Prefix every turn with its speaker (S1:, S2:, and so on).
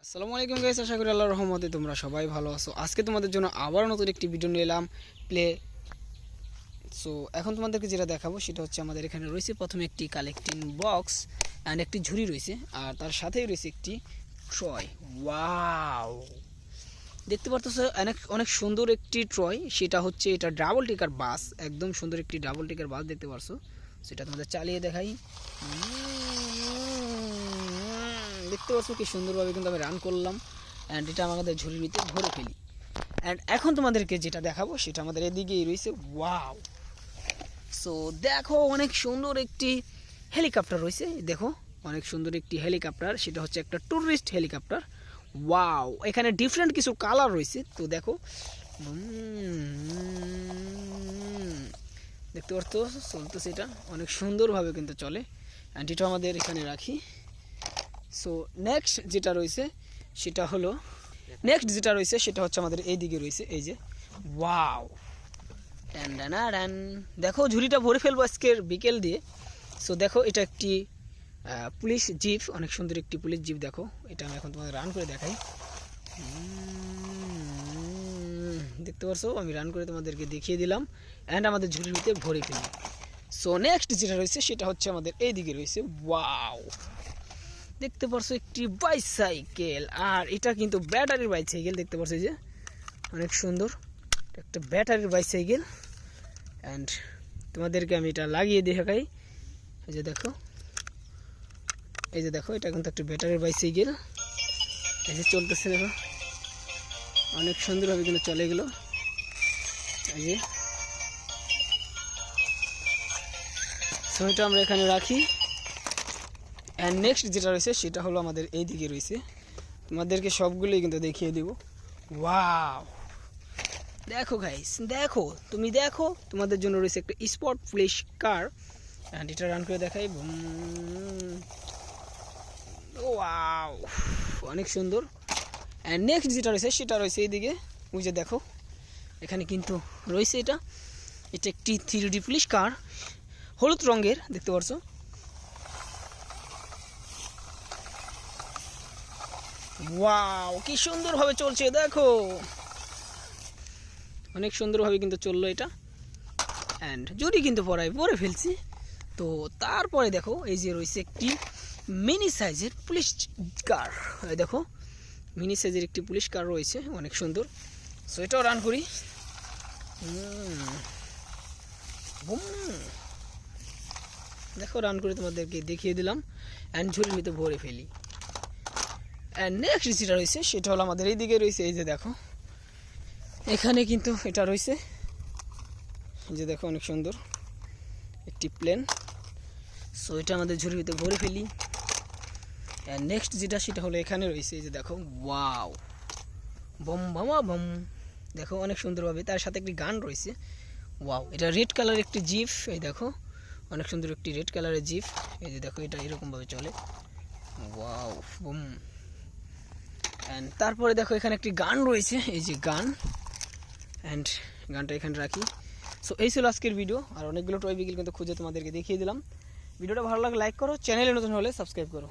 S1: আসসালামু আলাইকুম গাইস, আশা করি আল্লাহর রহমতে তোমরা সবাই ভালো আছো। আজকে তোমাদের জন্য আবার নতুন একটি ভিডিও নিয়ে এলাম প্লে। সো এখন তোমাদেরকে যেটা দেখাবো সেটা হচ্ছে আমাদের এখানে রয়েছে প্রথমে একটি কালেক্টিং বক্স অ্যান্ড একটি ঝুড়ি রয়েছে, আর তার সাথেই রয়েছে একটি ট্রয়। ওয়াও, দেখতে পারতেছো অনেক অনেক সুন্দর একটি ট্রয়। সেটা হচ্ছে এটা ডাবল টিকার বাস, একদম সুন্দর একটি ডাবল টিকার বাস দেখতে পারছো। সেটা তোমাদের চালিয়ে দেখাই। দেখতে পাচ্ছ কি সুন্দরভাবে কিন্তু আমি রান করলাম অ্যান্ড এটা আমাদের ঝুড়ির ভিতরে ভরে ফেলি। অ্যান্ড এখন তোমাদেরকে যেটা দেখাবো সেটা আমাদের এদিকেই রয়েছে। ওয়াও, সো দেখো অনেক সুন্দর একটি হেলিকপ্টার রয়েছে। দেখো অনেক সুন্দর একটি হেলিকপ্টার, সেটা হচ্ছে একটা ট্যুরিস্ট হেলিকপ্টার। ওয়াও, এখানে ডিফারেন্ট কিছু কালার রয়েছে। তো দেখো দেখতে পাচ্ছ চলতেছে, এটা অনেক সুন্দরভাবে কিন্তু চলে। অ্যান্ড এটা আমাদের এখানে রাখি। সো নেক্সট যেটা রয়েছে সেটা হচ্ছে আমাদের এই দিকে রয়েছে, এই যে ওয়াও ডান। দেখো ঝুড়িটা ভরে ফেলবো আজকের বিকেল দিয়ে। সো দেখো এটা একটি পুলিশ জিপ, অনেক সুন্দর একটি পুলিশ জিপ। দেখো এটা আমি এখন তোমাদের রান করে দেখাই। দেখতে পারছো আমি রান করে তোমাদেরকে দেখিয়ে দিলাম অ্যান্ড আমাদের ঝুড়ির ভিতরে ভরে ফেলি। সো নেক্সট যেটা রয়েছে সেটা হচ্ছে আমাদের এই দিকে রয়েছে। ওয়াও, দেখতে পারছো একটি বাইসাইকেল, আর এটা কিন্তু ব্যাটারির বাইসাইকেল। দেখতে পারছো যে অনেক সুন্দর একটা ব্যাটারির বাইসাইকেল। অ্যান্ড তোমাদেরকে আমি এটা লাগিয়ে দেখাই। এই যে দেখো এটা কিন্তু একটা ব্যাটারির বাইসাইকেল। এই যে চলতেছে, দেখো অনেক সুন্দরভাবে কিন্তু চলে গেলো। এই যে সো এটা আমরা এখানে রাখি। অ্যান্ড নেক্সট যেটা রয়েছে সেটা হলো আমাদের এই দিকে রয়েছে, তোমাদেরকে সবগুলোই কিন্তু দেখিয়ে দেব। ওয়াও, দেখো গাইস, তুমি দেখো তোমাদের জন্য রয়েছে একটা স্পট পুলিশ কার। অ্যান্ড এটা রান করে দেখাই। ওয়াও, অনেক সুন্দর। অ্যান্ড নেক্সট যেটা রয়েছে সেটা রয়েছে এইদিকে। ওই যে দেখো এখানে কিন্তু রয়েছে এটা একটি 3D পুলিশ কার, হলুদ রঙের, দেখতে পারছো। ওয়াও, কি সুন্দরভাবে চলছে, দেখো অনেক সুন্দরভাবে কিন্তু চললো এটা। অ্যান্ড যদি কিন্তু পরে ফেলছি। তো তারপরে দেখো এই যে রয়েছে একটি মিনি সাইজের পুলিশ কার। দেখো মিনি সাইজের একটি পুলিশ কার রয়েছে, অনেক সুন্দর। সো এটাও রান করি। দেখো রান করে তোমাদেরকে দেখিয়ে দিলাম অ্যান্ড ঝুড়ির ভিতরে ভরে ফেলি। অ্যান্ড নেক্সট যেটা রয়েছে সেটা হলো আমাদের এই দিকে রয়েছে। এই যে দেখো এখানে কিন্তু এটা রয়েছে, যে দেখো অনেক সুন্দর একটি প্লেন। সো এটা আমাদের ঝুড়ির ভিতরে ভরে ফেলি। অ্যান্ড নেক্সট যেটা সেটা হলো এখানে রয়েছে, এই যে দেখো ওয়াও, বম বামা বম। দেখো অনেক সুন্দরভাবে, তার সাথে একটি গান রয়েছে। ওয়াও, এটা রেড কালার একটি জিপ। এই দেখো অনেক সুন্দর একটি রেড কালারের জিপ। এই যে দেখো এটা এরকমভাবে চলে। Wow bomb. অ্যান্ড তারপরে দেখো এখানে একটি গান রয়েছে, এই যে গান। অ্যান্ড গানটা এখানে রাখি। সো এই ছিল আজকের ভিডিও, আর অনেকগুলো টয় বিকেল কিন্তু খুঁজে তোমাদেরকে দেখিয়ে দিলাম। ভিডিওটা ভালো লাগে লাইক করো, চ্যানেলে নতুন হলে সাবস্ক্রাইব করো।